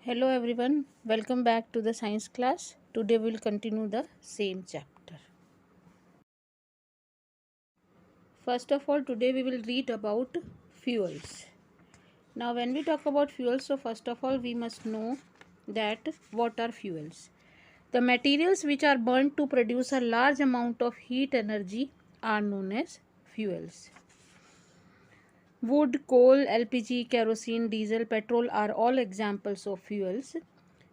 Hello everyone, welcome back to the science class. Today we will continue the same chapter. First of all, today we will read about fuels. Now when we talk about fuels, so first of all we must know that what are fuels. The materials which are burnt to produce a large amount of heat energy are known as fuels. Wood, coal, LPG, kerosene, diesel, petrol are all examples of fuels.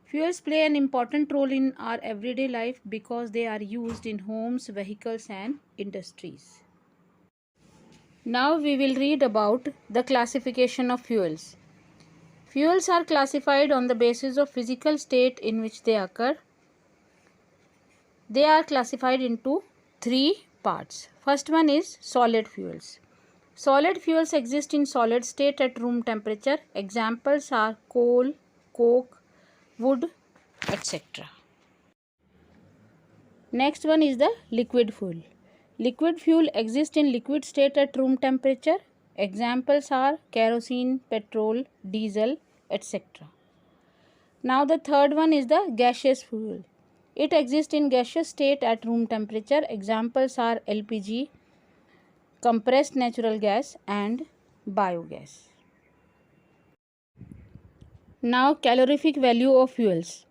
Fuels play an important role in our everyday life because they are used in homes, vehicles, and industries. Now we will read about the classification of fuels. Fuels are classified on the basis of physical state in which they occur. They are classified into three parts. First one is solid fuels. Solid fuels exist in solid state at room temperature. Examples are coal, coke, wood, etc. Next one is the liquid fuel. Liquid fuel exists in liquid state at room temperature. Examples are kerosene, petrol, diesel, etc. Now the third one is the gaseous fuel. It exists in gaseous state at room temperature. Examples are LPG, compressed natural gas, and biogas. Now calorific value of fuels.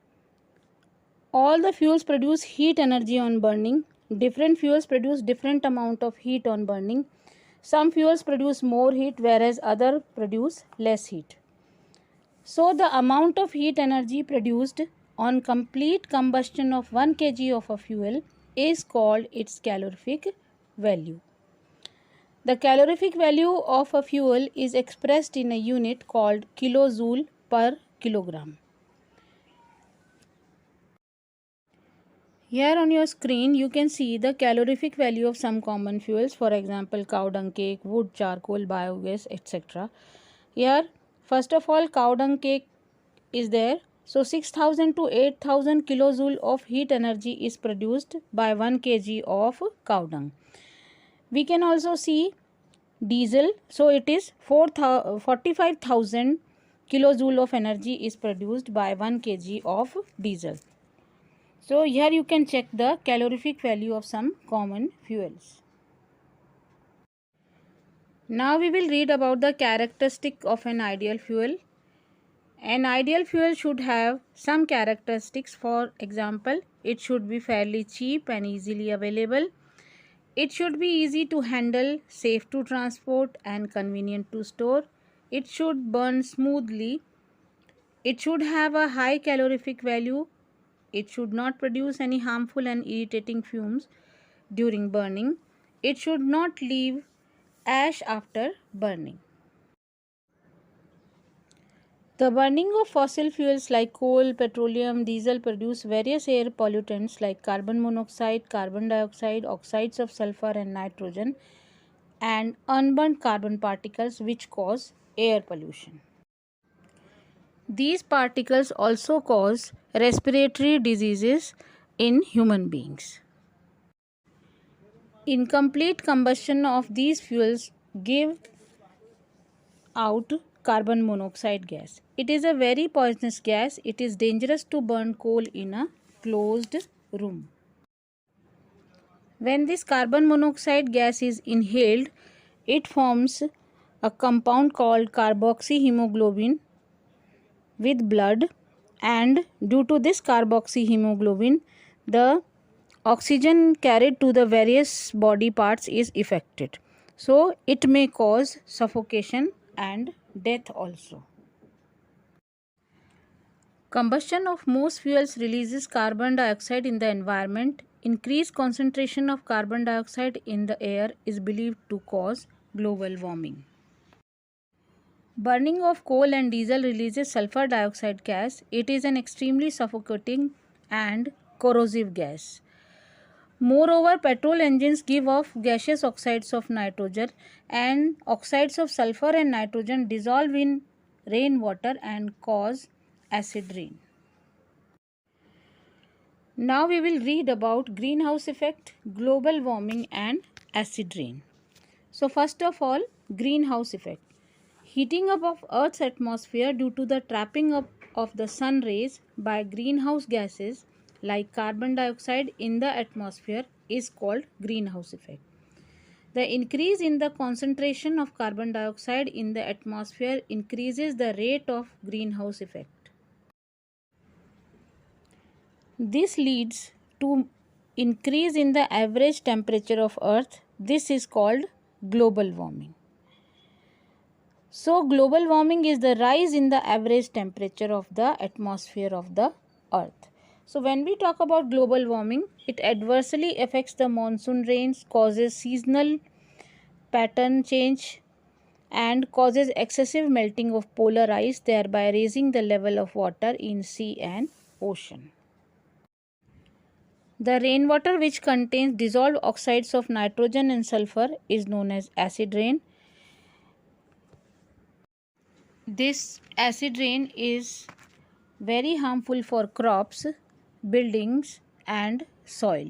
All the fuels produce heat energy on burning. Different fuels produce different amount of heat on burning. Some fuels produce more heat whereas other produce less heat. So the amount of heat energy produced on complete combustion of 1 kg of a fuel is called its calorific value. The calorific value of a fuel is expressed in a unit called kilojoule per kilogram. Here on your screen you can see the calorific value of some common fuels, for example cow dung cake, wood, charcoal, biogas, etc. Here first of all cow dung cake is there. So 6000 to 8000 kilojoule of heat energy is produced by 1 kg of cow dung. We can also see diesel. So it is 45,000 kilojoule of energy is produced by 1 kg of diesel. So here you can check the calorific value of some common fuels. Now we will read about the characteristic of an ideal fuel. An ideal fuel should have some characteristics. For example, it should be fairly cheap and easily available. It should be easy to handle, safe to transport, and convenient to store. It should burn smoothly. It should have a high calorific value. It should not produce any harmful and irritating fumes during burning. It should not leave ash after burning. The burning of fossil fuels like coal, petroleum, diesel produce various air pollutants like carbon monoxide, carbon dioxide, oxides of sulfur and nitrogen, and unburnt carbon particles which cause air pollution. These particles also cause respiratory diseases in human beings. Incomplete combustion of these fuels give out carbon monoxide gas. It is a very poisonous gas. It is dangerous to burn coal in a closed room. When this carbon monoxide gas is inhaled, it forms a compound called carboxyhemoglobin with blood, and due to this carboxyhemoglobin, the oxygen carried to the various body parts is affected. So it may cause suffocation and death also. Combustion of most fuels releases carbon dioxide in the environment. Increased concentration of carbon dioxide in the air is believed to cause global warming. Burning of coal and diesel releases sulfur dioxide gas. It is an extremely suffocating and corrosive gas. Moreover, petrol engines give off gaseous oxides of nitrogen, and oxides of sulfur and nitrogen dissolve in rainwater and cause acid rain. Now we will read about greenhouse effect, global warming, and acid rain. So first of all, greenhouse effect. Heating up of Earth's atmosphere due to the trapping up of the sun rays by greenhouse gases like carbon dioxide in the atmosphere is called greenhouse effect. The increase in the concentration of carbon dioxide in the atmosphere increases the rate of greenhouse effect. This leads to increase in the average temperature of Earth. This is called global warming. So, global warming is the rise in the average temperature of the atmosphere of the Earth. So, when we talk about global warming, it adversely affects the monsoon rains, causes seasonal pattern change, and causes excessive melting of polar ice, thereby raising the level of water in sea and ocean. The rainwater, which contains dissolved oxides of nitrogen and sulfur, is known as acid rain. This acid rain is very harmful for crops, buildings, and soil.